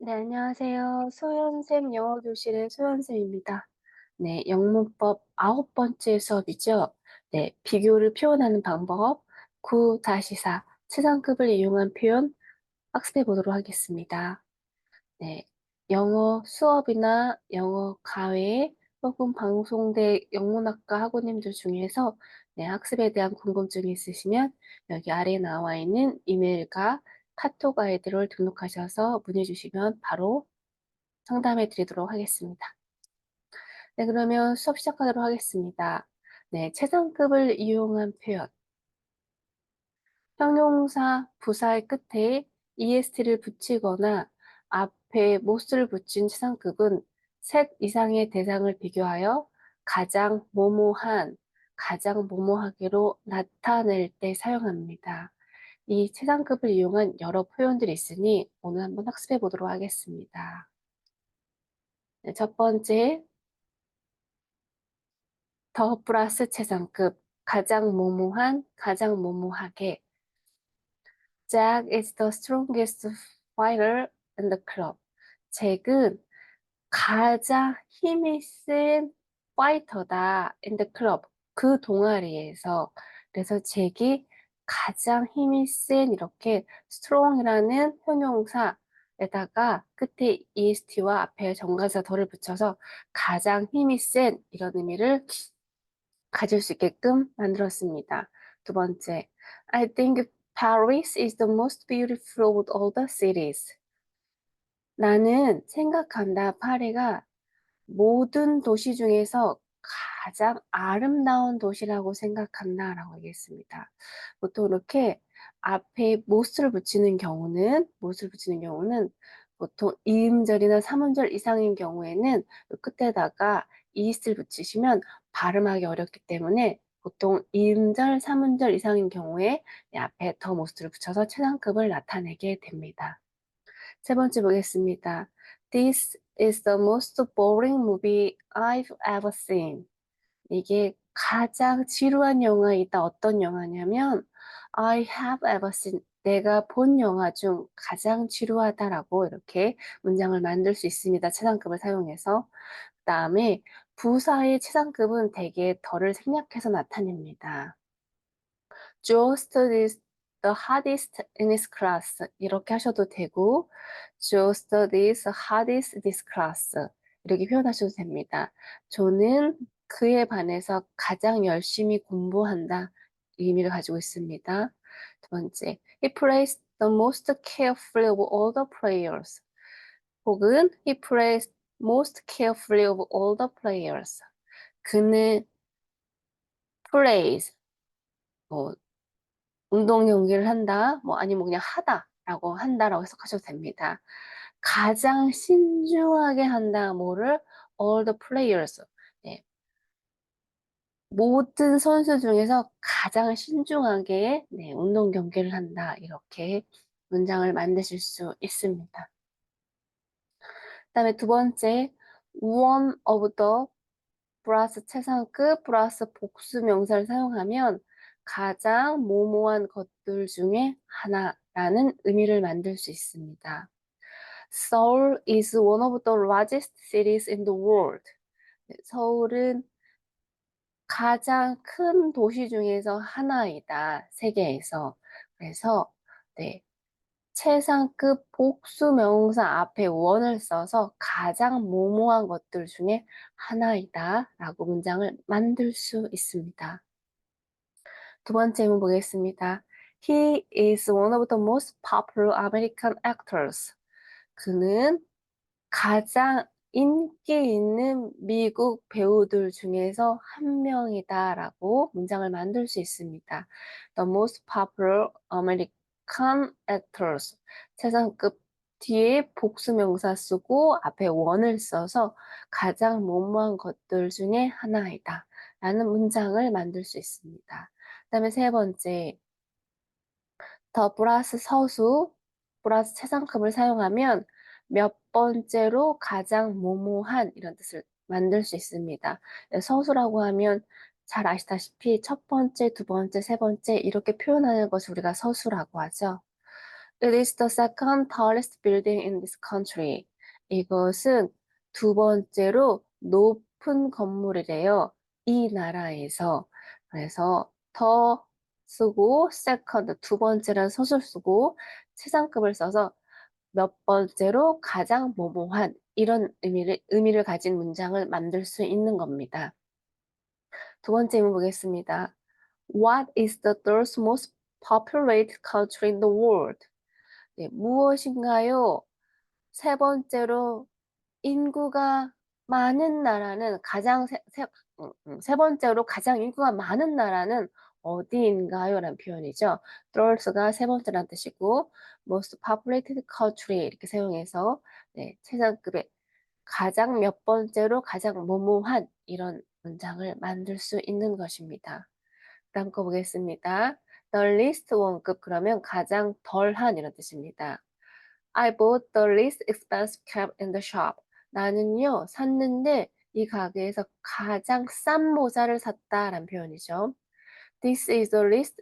네, 안녕하세요. 소연쌤 영어 교실의 소연쌤입니다. 네, 영문법 9번째 수업이죠. 네, 비교를 표현하는 방법 9-4 최상급을 이용한 표현 학습해 보도록 하겠습니다. 네, 영어 수업이나 영어 과외 혹은 방송대 영문학과 학우님들 중에서 네, 학습에 대한 궁금증이 있으시면 여기 아래에 나와 있는 이메일과 카톡 아이디를 등록하셔서 문의 주시면 바로 상담해 드리도록 하겠습니다. 네, 그러면 수업 시작하도록 하겠습니다. 네, 최상급을 이용한 표현. 형용사, 부사의 끝에 est를 붙이거나 앞에 most를 붙인 최상급은 셋 이상의 대상을 비교하여 가장 뭐뭐한, 가장 뭐뭐하게로 나타낼 때 사용합니다. 이 최상급을 이용한 여러 표현들이 있으니 오늘 한번 학습해 보도록 하겠습니다. 네, 첫 번째, 더 플러스 최상급, 가장 모모한, 가장 모모하게. Jack is the strongest fighter in the club. 잭은 가장 힘이 센 파이터다 in the club. 그 동아리에서. 그래서 잭이 가장 힘이 센 이렇게 strong이라는 형용사에다가 끝에 est와 앞에 정관사 덜을 붙여서 가장 힘이 센 이런 의미를 가질 수 있게끔 만들었습니다. 두 번째, I think Paris is the most beautiful of all the cities. 나는 생각한다. 파리가 모든 도시 중에서 가장 아름다운 도시라고 생각한다라고 얘기했습니다. 보통 이렇게 앞에 못을 붙이는 경우는 보통 이음절이나 삼음절 이상인 경우에는 끝에다가 이스를 붙이시면 발음하기 어렵기 때문에 보통 이음절, 삼음절 이상인 경우에 앞에 더 못을 붙여서 최상급을 나타내게 됩니다. 세 번째 보겠습니다. This is the most boring movie I've ever seen. 이게 가장 지루한 영화이다. 어떤 영화냐면 I have ever seen. 내가 본 영화 중 가장 지루하다라고 이렇게 문장을 만들 수 있습니다. 최상급을 사용해서. 그다음에 부사의 최상급은 대개 덜을 생략해서 나타냅니다. Joe studies the hardest in his class. 이렇게 하셔도 되고, Joe studies the hardest this class. 이렇게 표현하셔도 됩니다. 조는 그에 반해서 가장 열심히 공부한다. 이 의미를 가지고 있습니다. 두 번째, he plays the most carefully of all the players. 혹은 he plays most carefully of all the players. 그는 plays, 뭐 운동 경기를 한다, 뭐 아니면 그냥 하다라고 한다라고 해석하셔도 됩니다. 가장 신중하게 한다, 뭐를 all the players. 네, 모든 선수 중에서 가장 신중하게 네, 운동 경기를 한다. 이렇게 문장을 만드실 수 있습니다. 그다음에 두 번째, one of the 플러스 최상급 플러스 복수 명사를 사용하면 가장 모모한 것들 중에 하나라는 의미를 만들 수 있습니다. Seoul is one of the largest cities in the world. 네, 서울은 가장 큰 도시 중에서 하나이다. 세계에서. 그래서 네, 최상급 복수 명사 앞에 원을 써서 가장 모모한 것들 중에 하나이다 라고 문장을 만들 수 있습니다. 두 번째 질문 보겠습니다. He is one of the most popular American actors. 그는 가장 인기 있는 미국 배우들 중에서 한 명이다 라고 문장을 만들 수 있습니다. The most popular American actors. 최상급 뒤에 복수명사 쓰고 앞에 원을 써서 가장 모모한 것들 중에 하나이다 라는 문장을 만들 수 있습니다. 그 다음에 세 번째, 더 플러스 서수, 플러스 최상급을 사용하면 몇 번째로 가장 모모한 이런 뜻을 만들 수 있습니다. 서수라고 하면 잘 아시다시피 첫 번째, 두 번째, 세 번째 이렇게 표현하는 것을 우리가 서수라고 하죠. It is the second tallest building in this country. 이것은 두 번째로 높은 건물이래요. 이 나라에서. 그래서 더 쓰고 second 두 번째란 소설 쓰고 최상급을 써서 몇 번째로 가장 뭐뭐한 이런 의미를 가진 문장을 만들 수 있는 겁니다. 두 번째 질문 보겠습니다. What is the third most populated country in the world? 네, 무엇인가요? 세 번째로 인구가 많은 나라는 세 번째로 가장 인구가 많은 나라는 어디인가요? 라는 표현이죠. third가 세 번째라는 뜻이고 most populated country 이렇게 사용해서 네, 최상급의 가장 몇 번째로 가장 뭐뭐한 이런 문장을 만들 수 있는 것입니다. 다음 거 보겠습니다. The least 원급 그러면 가장 덜한 이런 뜻입니다. I bought the least expensive cap in the shop. 나는요, 샀는데 이 가게에서 가장 싼 모자를 샀다라는 표현이죠. This is the least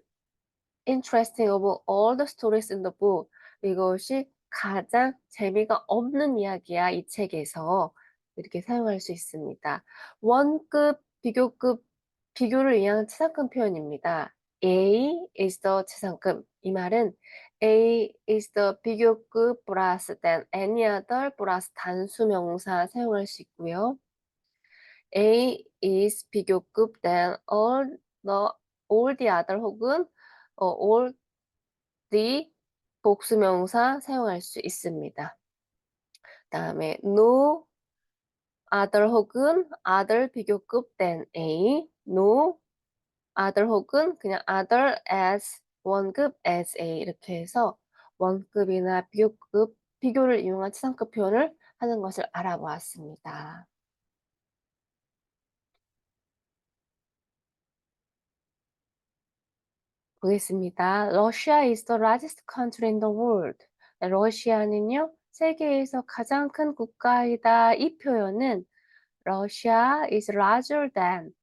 interesting of all the stories in the book. 이것이 가장 재미가 없는 이야기야, 이 책에서. 이렇게 사용할 수 있습니다. 원급, 비교급, 비교를 위한 최상급 표현입니다. A is the 최상급. 이 말은 A is the 비교급 플러스 than any other 플러스 단수명사 사용할 수 있고요. A is 비교급 than all the other 혹은 all the 복수명사 사용할 수 있습니다. 다음에 no other 혹은 other 비교급 than A, no other 혹은 그냥 other as 원급 as A 이렇게 해서 원급이나 비교급 비교를 이용한 치상급 표현을 하는 것을 알아보았습니다. 보겠습니다. Russia is the largest country in the world. 네, 러시아는요, 세계에서 가장 큰 국가이다. 이 표현은 Russia is larger than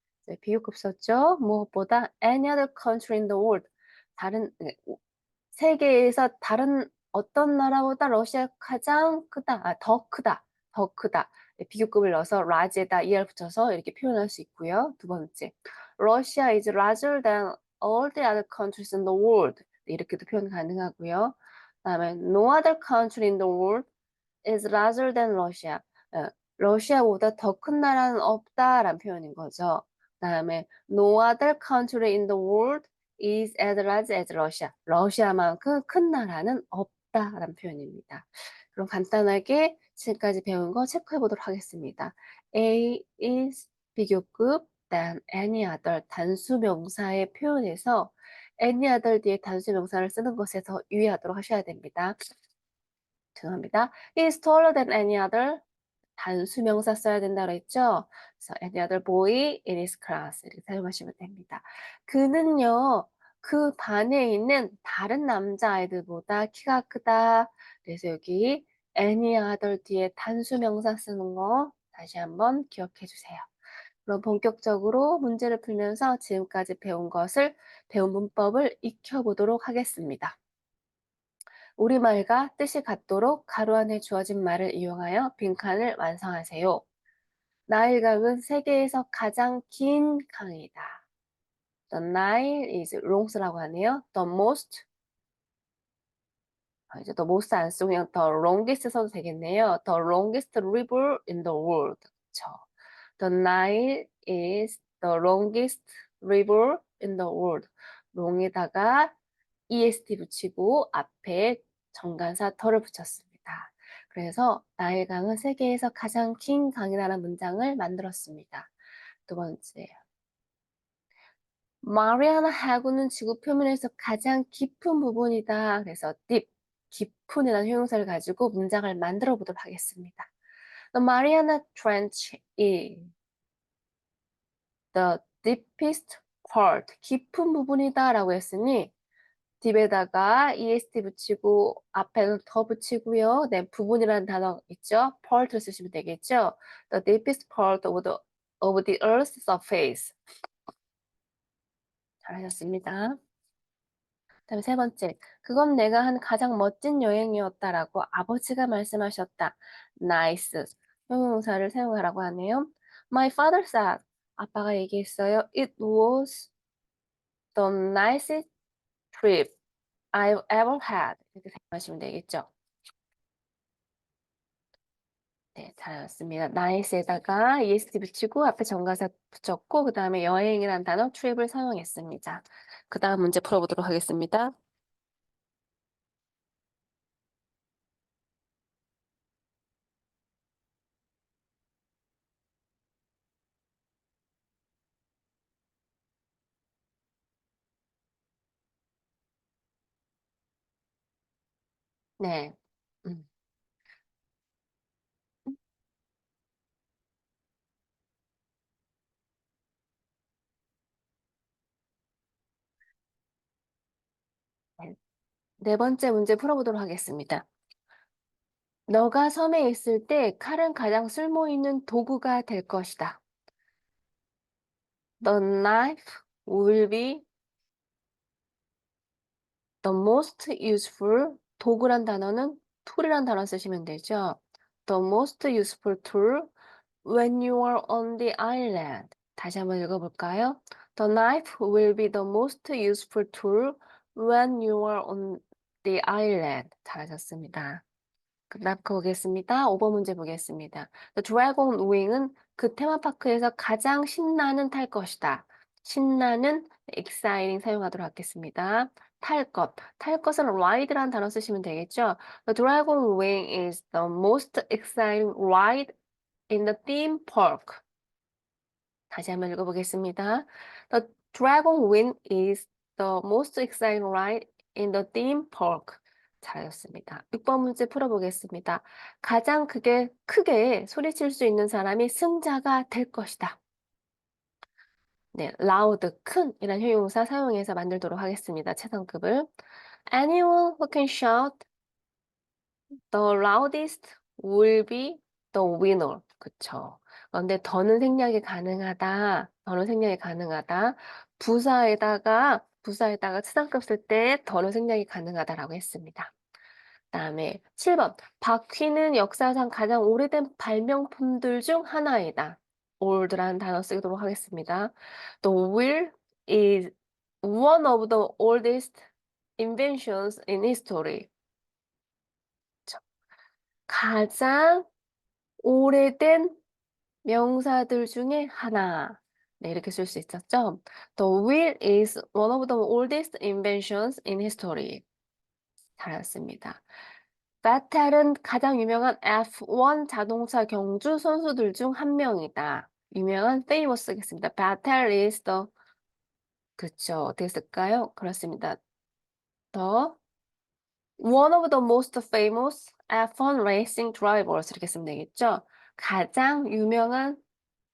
비교급 썼죠. 무엇보다 any other country in the world. 다른 세계에서 다른 어떤 나라보다 러시아가 가장 크다. 더 크다. 더 크다. 네, 비교급을 넣어서 large에다 er 붙여서 이렇게 표현할 수 있고요. 두 번째, Russia is larger than all the other countries in the world. 네, 이렇게도 표현 가능하고요. 그다음에 no other country in the world is larger than Russia. 러시아보다 더 큰 나라는 없다라는 표현인 거죠. 그다음에 no other country in the world is as large as Russia. 러시아만큼 큰 나라는 없다라는 표현입니다. 그럼 간단하게 지금까지 배운 거 체크해 보도록 하겠습니다. A is 비교급 than any other 단수 명사의 표현에서 any other 뒤에 단수 명사를 쓰는 것에서 유의하도록 하셔야 됩니다. 죄송합니다. He is taller than any other. 단수 명사 써야 된다고 그랬죠? 그래서 any other boy in his class 이렇게 사용하시면 됩니다. 그는요, 그 반에 있는 다른 남자아이들보다 키가 크다. 그래서 여기 any other 뒤에 단수 명사 쓰는 거 다시 한번 기억해 주세요. 그럼 본격적으로 문제를 풀면서 지금까지 배운 문법을 익혀보도록 하겠습니다. 우리말과 뜻이 같도록 가로 안에 주어진 말을 이용하여 빈칸을 완성하세요. 나일강은 세계에서 가장 긴 강이다. The Nile is longs라고 하네요. The most, 이제 the most 안 쓰고 그냥 the longest 써도 되겠네요. The longest river in the world. 그쵸. The Nile is the longest river in the world. long에다가 est 붙이고 앞에 정관사 더를 붙였습니다. 그래서 나일강은 세계에서 가장 긴 강이라는 문장을 만들었습니다. 두 번째, 마리아나 해구는 지구 표면에서 가장 깊은 부분이다. 그래서 deep, 깊은이라는 형용사를 가지고 문장을 만들어 보도록 하겠습니다. The Mariana Trench is the deepest part. 깊은 부분이다 라고 했으니 딥에다가 est 붙이고 앞에는 더 붙이고요. 네, 부분이라는 단어 있죠? part를 쓰시면 되겠죠? The deepest part of the earth's surface. 잘하셨습니다. 그다음에 세 번째, 그건 내가 한 가장 멋진 여행이었다라고 아버지가 말씀하셨다. nice. 형용사를 사용하라고 하네요. My father said. 아빠가 얘기했어요. It was the nicest trip I've ever had. 이렇게 생각하시면 되겠죠. 네, 잘했습니다. nice에다가 est 붙이고 앞에 정관사 붙였고 그 다음에 여행이란 단어 trip을 사용했습니다. 그 다음 문제 풀어보도록 하겠습니다. 네. 음, 네. 네 번째 문제 풀어보도록 하겠습니다. 너가 섬에 있을 때 칼은 가장 쓸모 있는 도구가 될 것이다. The knife will be the most useful. 도구란 단어는 tool이란 단어 쓰시면 되죠. The most useful tool when you are on the island. 다시 한번 읽어볼까요? The knife will be the most useful tool when you are on the island. 잘하셨습니다. 그다음 거 보겠습니다. 5번 문제 보겠습니다. The Dragon Wing은 그 테마파크에서 가장 신나는 탈 것이다. 신나는 exciting 사용하도록 하겠습니다. 탈 것. 탈 것은 ride라는 단어 쓰시면 되겠죠. The Dragon Wing is the most exciting ride in the theme park. 다시 한번 읽어보겠습니다. The Dragon Wing is the most exciting ride in the theme park. 잘하셨습니다. 6번 문제 풀어보겠습니다. 가장 크게 소리칠 수 있는 사람이 승자가 될 것이다. 네, loud, 큰 이란 형용사 사용해서 만들도록 하겠습니다. 최상급을. Anyone who can shout the loudest will be the winner. 그쵸. 그런데 더는 생략이 가능하다. 더는 생략이 가능하다. 부사에다가 치상급 쓸 때 더는 생략이 가능하다라고 했습니다. 그다음에 7번. 바퀴는 역사상 가장 오래된 발명품들 중 하나이다. old라는 단어 쓰도록 하겠습니다. The wheel is one of the oldest inventions in history. 가장 오래된 명사들 중에 하나. 네, 이렇게 쓸 수 있었죠. The wheel is one of the oldest inventions in history. 잘했습니다. 베텔은 가장 유명한 F1 자동차 경주 선수들 중 한 명이다. 유명한 famous겠습니다. 베텔 is the 그렇죠. 어떻게 쓸까요? 그렇습니다. The one of the most famous F1 racing drivers 이렇게 쓰면 되겠죠. 가장 유명한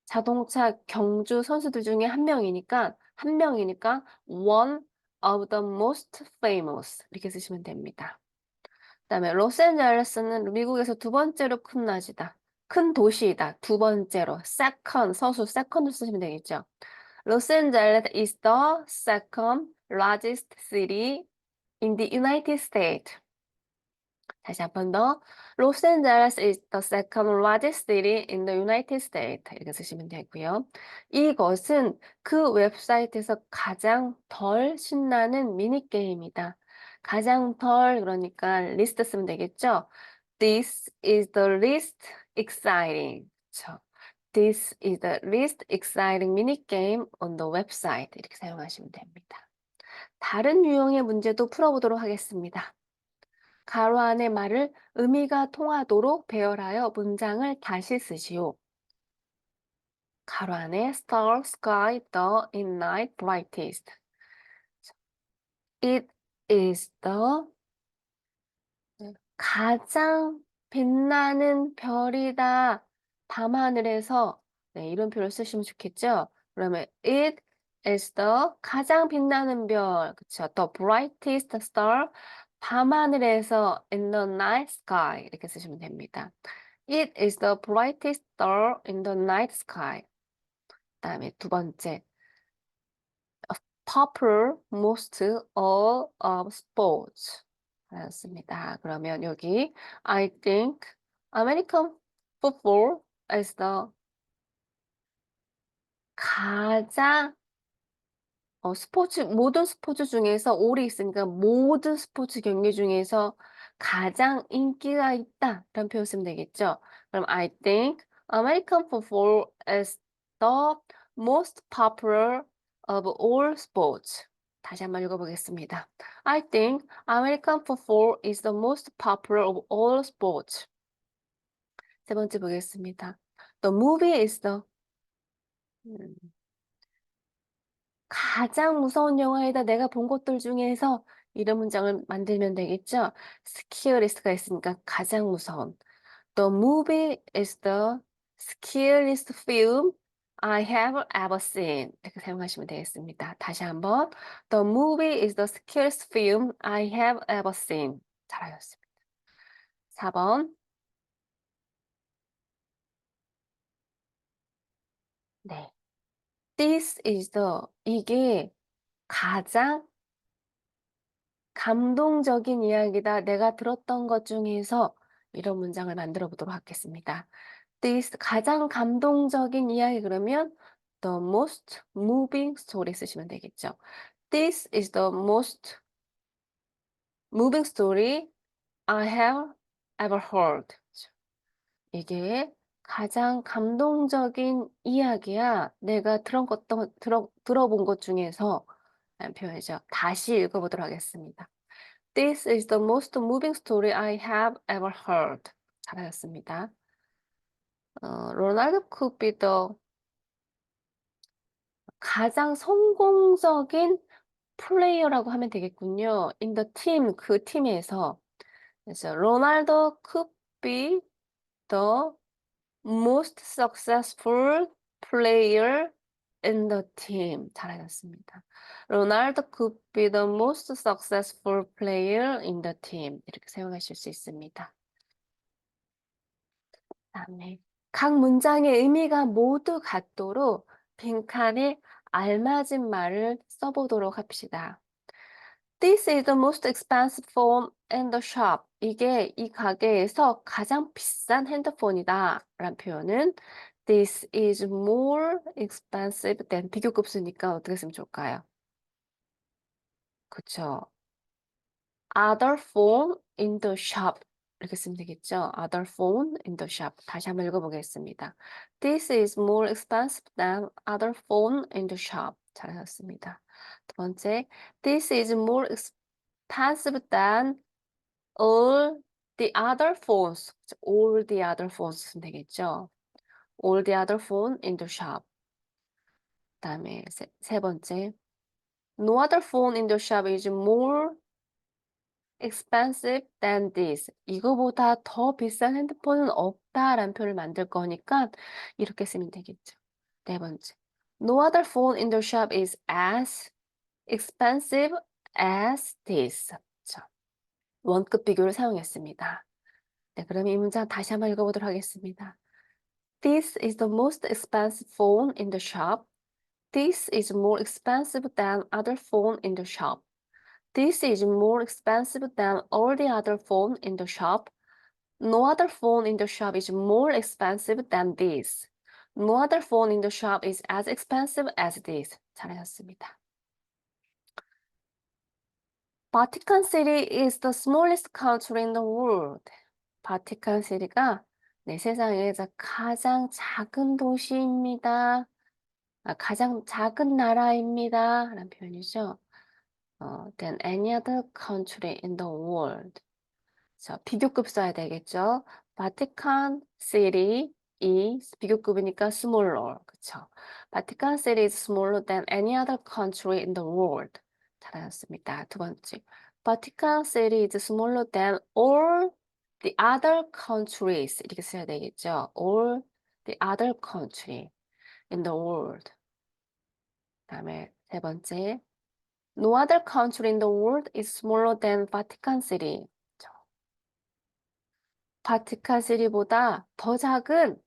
자동차 경주 선수들 중에 한 명이니까 one of the most famous 이렇게 쓰시면 됩니다. 그다음에 로스앤젤레스는 미국에서 두 번째로 큰 도시이다. 두 번째로 서수 second을 쓰시면 되겠죠. 로스앤젤레스 is the second largest city in the United States. 다시 한 번 더. 로스앤젤레스 is the second largest city in the United States. 이렇게 쓰시면 되고요. 이것은 그 웹사이트에서 가장 덜 신나는 미니게임이다. 가장 덜 그러니까 리스트 쓰면 되겠죠. This is the least exciting. 그렇죠. This is the least exciting minigame on the website. 이렇게 사용하시면 됩니다. 다른 유형의 문제도 풀어보도록 하겠습니다. 가로 안의 말을 의미가 통하도록 배열하여 문장을 다시 쓰시오. 가로 안에 star, sky, the, in night, brightest. It is the 가장 빛나는 별이다. 밤하늘에서 네, 이런 표를 쓰시면 좋겠죠. 그러면 it is the 가장 빛나는 별, 그쵸? The brightest star. 밤하늘에서 in the night sky 이렇게 쓰시면 됩니다. It is the brightest star in the night sky. 그다음에 두 번째. popular most all of sports. 알았습니다. 그러면 여기 I think American football is the 가장 스포츠 모든 스포츠 중에서 올이 있으니까 모든 스포츠 경기 중에서 가장 인기가 있다라는 표현 쓰면 되겠죠. 그럼 I think American football is the most popular of all sports. 다시 한번 읽어보겠습니다. I think American football is the most popular of all sports. 세 번째 보겠습니다. The movie is the 음, 가장 무서운 영화이다. 내가 본 것들 중에서 이런 문장을 만들면 되겠죠. scariest가 있으니까 가장 무서운. The movie is the scariest film I have ever seen. 이렇게 사용하시면 되겠습니다. 다시 한번. The movie is the scariest film I have ever seen. 잘하셨습니다. 4번. 네. This is the 이게 가장 감동적인 이야기다. 내가 들었던 것 중에서 이런 문장을 만들어 보도록 하겠습니다. This 가장 감동적인 이야기 그러면 the most moving story 쓰시면 되겠죠. This is the most moving story I have ever heard. 이게 가장 감동적인 이야기야. 내가 들어본 것 중에서 라는 표현이죠. 다시 읽어보도록 하겠습니다. This is the most moving story I have ever heard. 잘하셨습니다. 로날드 쿠비더 가장 성공적인 플레이어라고 하면 되겠군요. In the team, 그 팀에서. 그래서 로날도 could be the most successful player in the team. 잘하셨습니다. 로날도 could be the most successful player in the team. 이렇게 사용하실 수 있습니다. 그다음에 각 문장의 의미가 모두 같도록 빈칸에 알맞은 말을 써보도록 합시다. This is the most expensive phone in the shop. 이게 이 가게에서 가장 비싼 핸드폰이다. 라는 표현은 This is more expensive than 비교급 쓰니까 어떻게 쓰면 좋을까요? 그쵸. Other phone in the shop. 이렇게 쓰면 되겠죠. Other phone in the shop. 다시 한번 읽어보겠습니다. This is more expensive than other phone in the shop. 잘하셨습니다. 두 번째, This is more expensive than all the other phones. All the other phones 쓰면 되겠죠. All the other phone in the shop. 그다음에 세 번째, No other phone in the shop is more expensive than this. 이거보다 더 비싼 핸드폰은 없다라는 표현을 만들 거니까 이렇게 쓰면 되겠죠. 네 번째. No other phone in the shop is as expensive as this. 그렇죠. 원급 비교를 사용했습니다. 네, 그럼 이 문장 다시 한번 읽어보도록 하겠습니다. This is the most expensive phone in the shop. This is more expensive than other phone in the shop. This is more expensive than all the other phone in the shop. No other phone in the shop is more expensive than this. No other phone in the shop is as expensive as this. 잘하셨습니다. Vatican City is the smallest country in the world. 바티칸 시티가 네, 세상에서 가장 작은 도시입니다. 가장 작은 나라입니다. 라는 표현이죠. than any other country in the world. 자, 비교급 써야 되겠죠. 바티칸 시티 is 비교급이니까 smaller. 그쵸? 바티칸 city is smaller than any other country in the world. 잘하셨습니다. 두 번째. 바티칸 city is smaller than all the other countries. 이렇게 써야 되겠죠. all the other country in the world. 그다음에 세 번째. No other country in the world is smaller than Vatican City. 바티칸시리보다 더 작은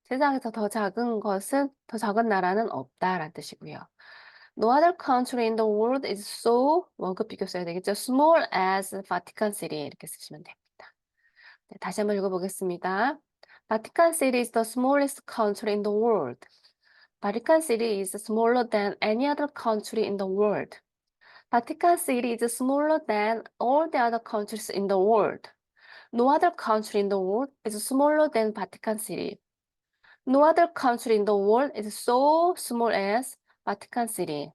세상에서 더 작은 것은 더 작은 나라는 없다라는 뜻이고요. No other country in the world is so 원급 비교 써야 되겠죠. Small as Vatican City 이렇게 쓰시면 됩니다. 네, 다시 한번 읽어보겠습니다. Vatican City is the smallest country in the world. Vatican City is smaller than any other country in the world. Vatican City is smaller than all the other countries in the world. No other country in the world is smaller than Vatican City. No other country in the world is so small as Vatican City.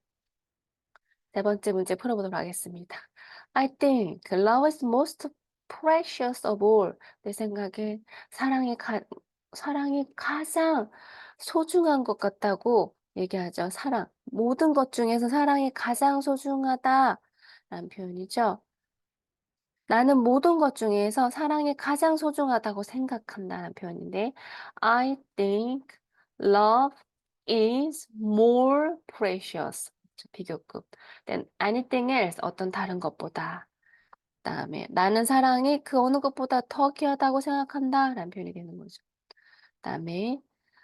네 번째 문제 풀어보도록 하겠습니다. I think love is most precious of all. 내 생각에 사랑이 가장 소중한 것 같다고 얘기하죠. 사랑. 모든 것 중에서 사랑이 가장 소중하다라는 표현이죠. 나는 모든 것 중에서 사랑이 가장 소중하다고 생각한다는 표현인데 I think love is more precious. 비교급. than anything else. 어떤 다른 것보다. 그다음에 나는 사랑이 그 어느 것보다 더 귀하다고 생각한다 라는 표현이 되는 거죠. 그다음에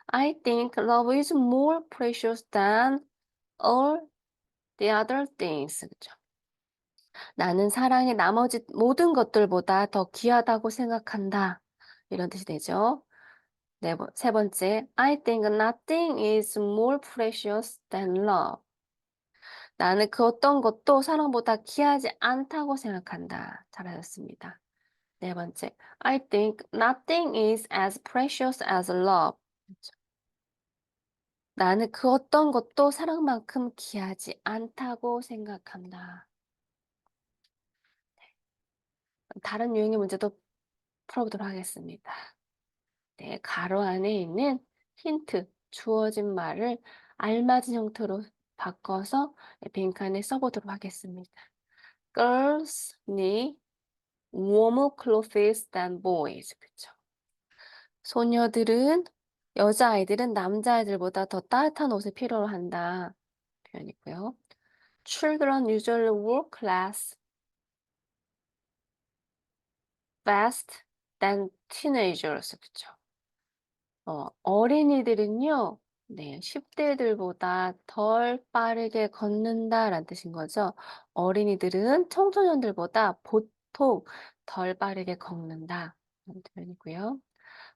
I think love is more precious than all the other things. 그죠? 나는 사랑이 나머지 모든 것들보다 더 귀하다고 생각한다. 이런 뜻이 되죠. 세 번째, I think nothing is more precious than love. 나는 그 어떤 것도 사랑보다 귀하지 않다고 생각한다. 잘하셨습니다. 네 번째, I think nothing is as precious as love. 그렇죠. 나는 그 어떤 것도 사랑만큼 귀하지 않다고 생각한다. 다른 유형의 문제도 풀어보도록 하겠습니다. 네, 가로 안에 있는 힌트, 주어진 말을 알맞은 형태로 바꿔서 빈칸에 써보도록 하겠습니다. Girls need warmer clothes than boys. 그쵸? 여자아이들은 남자아이들보다 더 따뜻한 옷을 필요로 한다. 표현이고요. Children usually work less fast than teenagers. 그쵸? 어린이들은요, 네, 10대들보다 덜 빠르게 걷는다라는 뜻인 거죠. 어린이들은 청소년들보다 보통 덜 빠르게 걷는다. 라는 표현이고요.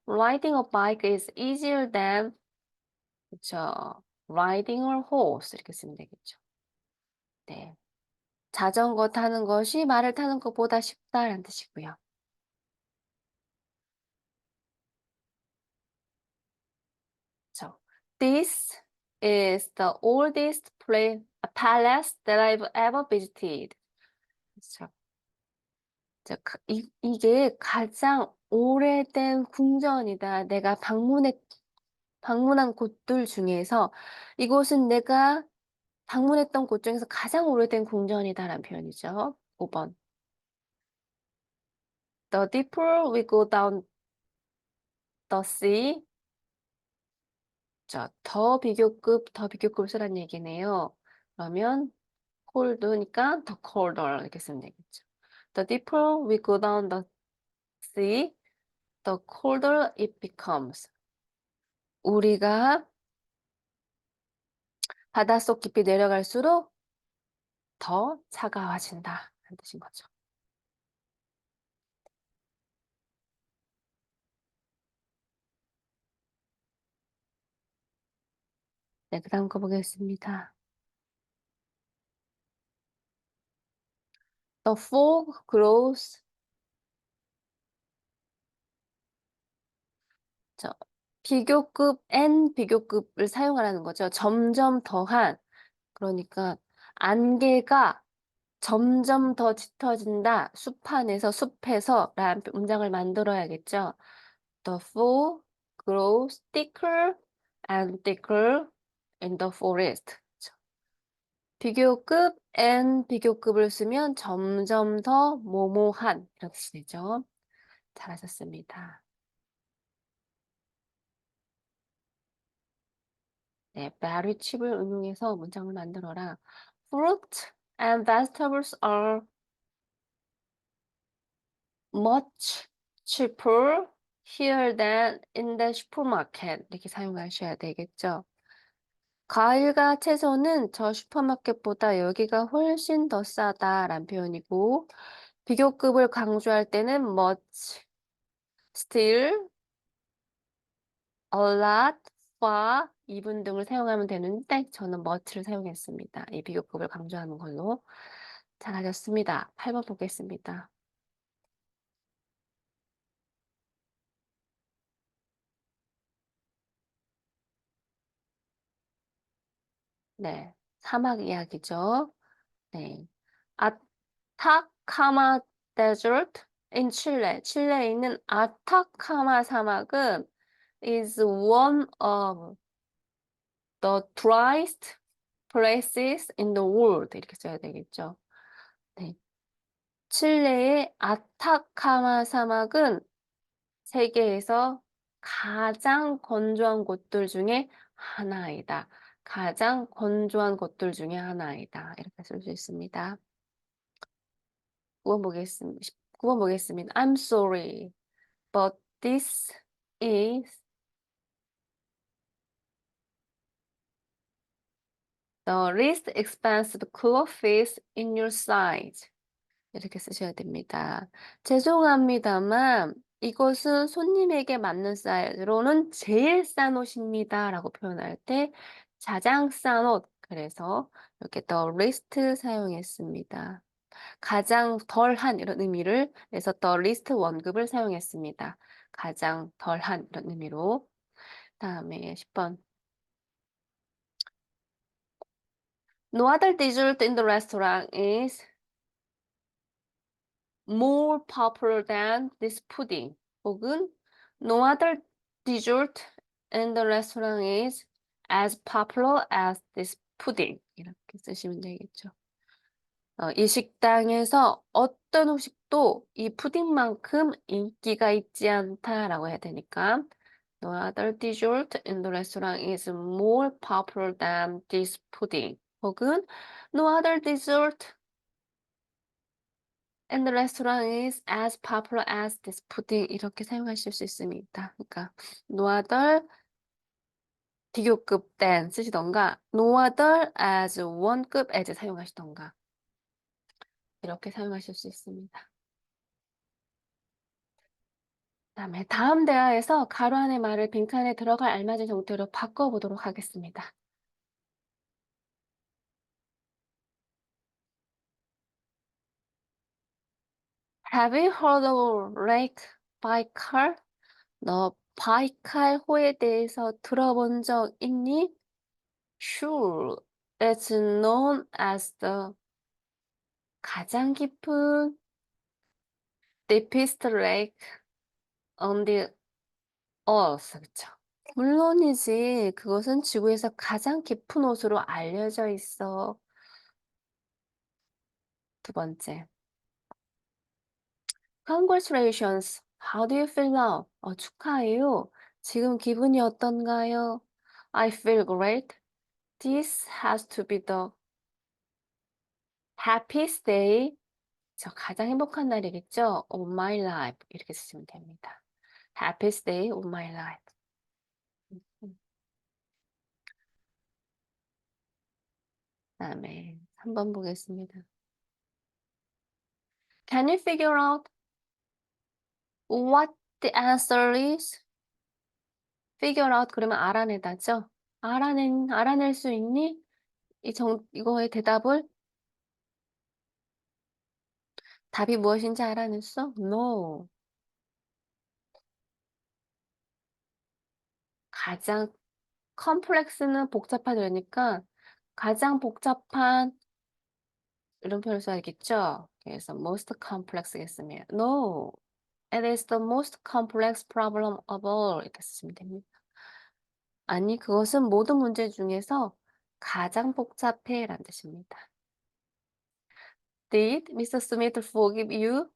Riding a bike is easier than, 그쵸. Riding a horse. 이렇게 쓰면 되겠죠. 네. 자전거 타는 것이 말을 타는 것보다 쉽다라는 뜻이고요. 그쵸. This is the oldest palace that I've ever visited. 그쵸. 이게 가장 오래된 궁전이다. 내가 방문한 곳들 중에서 이곳은 내가 방문했던 곳 중에서 가장 오래된 궁전이다라는 표현이죠. 5번. The deeper we go down the sea. 자, 더 비교급을 쓰라는 얘기네요. 그러면 cold니까 더 colder 이렇게 쓰면 되겠죠. The deeper we go down the sea, the colder it becomes. 우리가 바닷속 깊이 내려갈수록 더 차가워진다. 라는 뜻인 거죠. 네, 그 다음 거 보겠습니다. The fog grows. 비교급, N 비교급을 사용하라는 거죠. 점점 더한. 그러니까 안개가 점점 더 짙어진다. 숲에서 라는 문장을 만들어야겠죠. The fog grows thicker and thicker in the forest. 비교급 and 비교급을 쓰면 점점 더 모모한 이렇게 되죠. 잘하셨습니다. 네, berry 칩을 응용해서 문장을 만들어라. Fruit and vegetables are much cheaper here than in the supermarket. 이렇게 사용하셔야 되겠죠. 과일과 채소는 저 슈퍼마켓보다 여기가 훨씬 더 싸다라는 표현이고, 비교급을 강조할 때는 much, still, a lot, far, even 등을 사용하면 되는데 저는 much를 사용했습니다. 이 비교급을 강조하는 걸로. 잘하셨습니다. 8번 보겠습니다. 네, 사막 이야기죠. 네. 아타카마 데저트 in 칠레. 칠레에 있는 아타카마 사막은 is one of the driest places in the world. 이렇게 써야 되겠죠. 네. 칠레의 아타카마 사막은 세계에서 가장 건조한 곳들 중에 하나이다. 가장 건조한 곳들 중에 하나이다. 이렇게 쓸 수 있습니다. 9번 보겠습니다. 9번 보겠습니다. I'm sorry, but this is the least expensive clothes in your size. 이렇게 쓰셔야 됩니다. 죄송합니다만 이것은 손님에게 맞는 사이즈로는 제일 싼 옷입니다라고 표현할 때 가장 싼 옷, 그래서 이렇게 the least 사용했습니다. 가장 덜한 이런 의미를 내서 the least 원급을 사용했습니다. 가장 덜한 이런 의미로. 다음에 10번. No other dessert in the restaurant is more popular than this pudding. 혹은 no other dessert in the restaurant is as popular as this pudding. 이렇게 쓰시면 되겠죠. 이 식당에서 어떤 후식도 이 푸딩만큼 인기가 있지 않다라고 해야 되니까 no other dessert in the restaurant is more popular than this pudding. 혹은 no other dessert and the restaurant is as popular as this pudding 이렇게 사용하실 수 있습니다. 그러니까 no other 비교급 than 쓰시던가 no other as 원급 as 사용하시던가 이렇게 사용하실 수 있습니다. 그다음에 다음 대화에서 가로 안의 말을 빈칸에 들어갈 알맞은 형태로 바꿔보도록 하겠습니다. Have you heard of Lake Baikal? 너 바이칼호에 대해서 들어본 적 있니? Sure, it's known as the 가장 깊은 deepest lake on the earth. 그쵸? 물론이지. 그것은 지구에서 가장 깊은 곳으로 알려져 있어. 두 번째. Congratulations. How do you feel now? 축하해요. 지금 기분이 어떤가요? I feel great. This has to be the happiest day. 저 가장 행복한 날이겠죠? Of my life. 이렇게 쓰시면 됩니다. Happiest day of my life. 그다음에 3번 보겠습니다. Can you figure out what the answer is? Figure out 그러면 알아내다죠? 알아낼 수 있니? 이거의 대답을 답이 무엇인지 알아냈어? No. 가장 complex는 복잡하다니까 가장 복잡한 이런 표현을 써야겠죠? 그래서 most complex겠습니다. No. It is the most complex problem of all. 이렇게 쓰시면 됩니다. 아니, 그것은 모든 문제 중에서 가장 복잡해 라는 뜻입니다. Did Mr. Smith forgive you?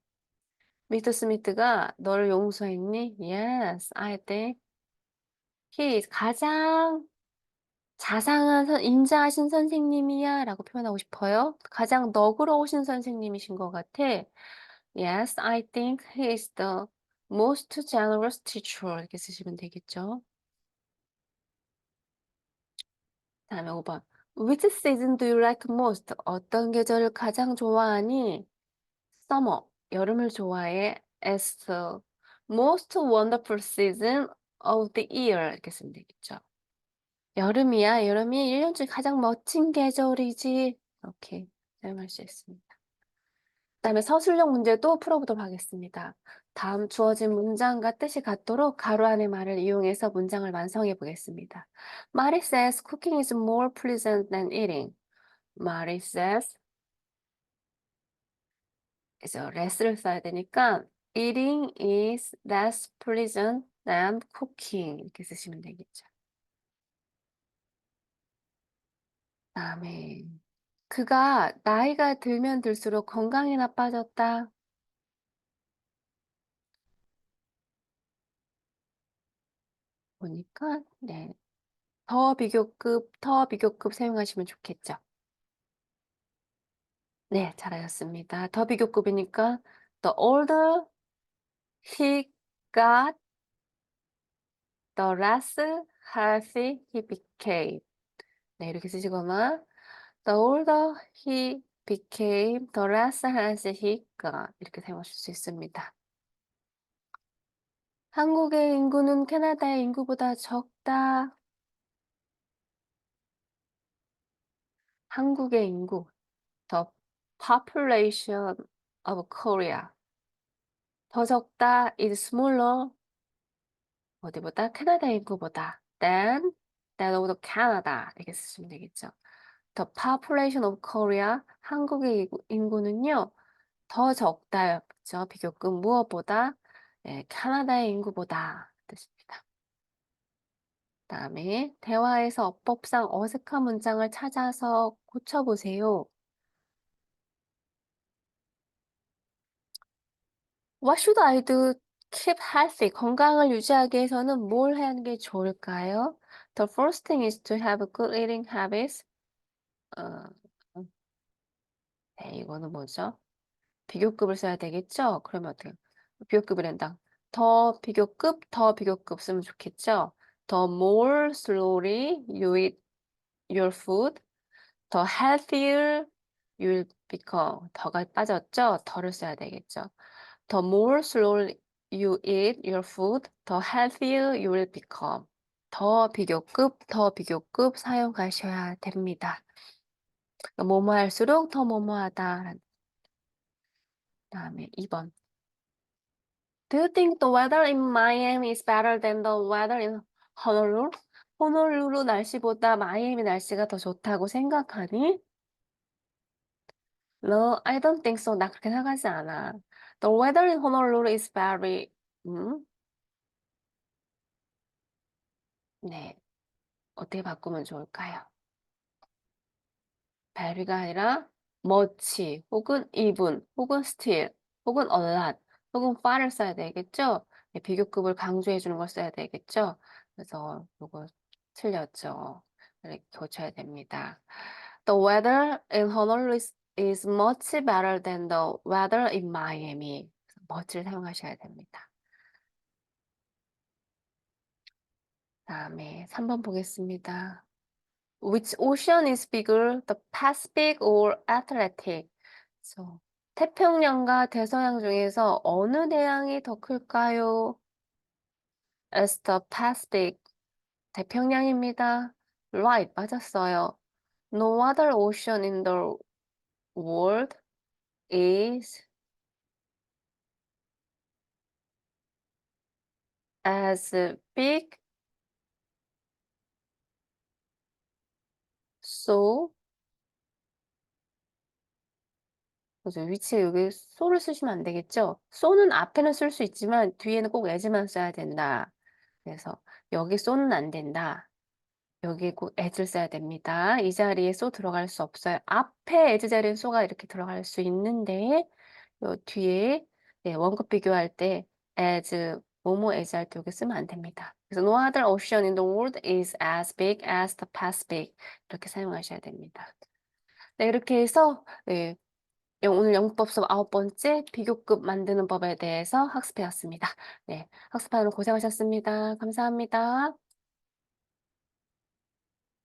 미스터 스미트가 너를 용서했니? Yes, I did. He is 가장 자상한 인자하신 선생님이야 라고 표현하고 싶어요. 가장 너그러우신 선생님이신 것 같아. Yes, I think he is the most generous teacher. 이렇게 쓰시면 되겠죠. 다음에 5번. Which season do you like most? 어떤 계절을 가장 좋아하니? Summer, 여름을 좋아해. As the most wonderful season of the year. 이렇게 쓰면 되겠죠. 여름이야. 여름이 1년 중에 가장 멋진 계절이지. 이렇게 사용할 수 있습니다. 그다음에 서술형 문제도 풀어보도록 하겠습니다. 다음 주어진 문장과 뜻이 같도록 가로 안의 말을 이용해서 문장을 완성해 보겠습니다. Mari says cooking is more pleasant than eating. Mari says 그래서 less를 써야 되니까 eating is less pleasant than cooking 이렇게 쓰시면 되겠죠. 그다음에 그가 나이가 들면 들수록 건강이 나빠졌다. 보니까 네. 더 비교급 사용하시면 좋겠죠. 네, 잘하셨습니다. 더 비교급이니까 the older he got, the less healthy he became. 네, 이렇게 쓰시거나 the older he became, the less healthy he got 이렇게 사용하실 수 있습니다. 한국의 인구는 캐나다의 인구보다 적다. 한국의 인구, the population of Korea. 더 적다 is smaller. 어디보다? 캐나다 인구보다. than of the Canada. 이렇게 쓰시면 되겠죠. The population of Korea. 한국의 인구는요. 더 적다요. 그죠? 비교급 무엇보다? 네, 캐나다의 인구보다 뜻입니다. 다음에 대화에서 어법상 어색한 문장을 찾아서 고쳐보세요. What should I do to keep healthy? 건강을 유지하기 위해서는 뭘 하는 게 좋을까요? The first thing is to have good eating habits. 어, 네, 이거는 뭐죠? 비교급을 써야 되겠죠? 그러면 어떻게? 비교급이란다. 더 비교급 쓰면 좋겠죠? The more slowly you eat your food, the healthier you'll become. 더가 빠졌죠? 더를 써야 되겠죠? The more slowly you eat your food, the healthier you will become. 더 비교급 사용하셔야 됩니다. 뭐뭐 할수록 더 뭐뭐하다. 다음에 2번. Do you think the weather in Miami is better than the weather in Honolulu? 호놀루루 날씨보다 마이애미 날씨가 더 좋다고 생각하니? No, I don't think so. 나 그렇게 생각하지 않아. The weather in Honolulu is very, 네. 어떻게 바꾸면 좋을까요? very가 아니라 much 혹은 even 혹은 still 혹은 a lot 혹은 far을 써야 되겠죠? 네, 비교급을 강조해 주는 걸 써야 되겠죠? 그래서 요거 틀렸죠. 이렇게 고쳐야 됩니다. The weather in Honolulu is much better than the weather in Miami. much를 사용하셔야 됩니다. 다음에 3번 보겠습니다. Which ocean is bigger, the Pacific or Atlantic? 그래서 태평양과 대서양 중에서 어느 대양이 더 클까요? It's the Pacific. 태평양입니다. Right, 맞았어요. No other ocean in the world is as big, so 그래서 위치에 여기 so를 쓰시면 안 되겠죠? so는 앞에는 쓸 수 있지만 뒤에는 꼭 as만 써야 된다. 그래서 여기 so는 안 된다. 여기에 꼭 as를 써야 됩니다. 이 자리에 so 들어갈 수 없어요. 앞에 as 자리에 so가 이렇게 들어갈 수 있는데 요 뒤에 네, 원급 비교할 때 as 뭐뭐 as 할 때 여기 쓰면 안 됩니다. 그래서 no other ocean in the world is as big as the Pacific 이렇게 사용하셔야 됩니다. 네, 이렇게 해서 네, 오늘 영문법 수업 9번째 비교급 만드는 법에 대해서 학습해 왔습니다. 네, 학습하는 고생하셨습니다. 감사합니다.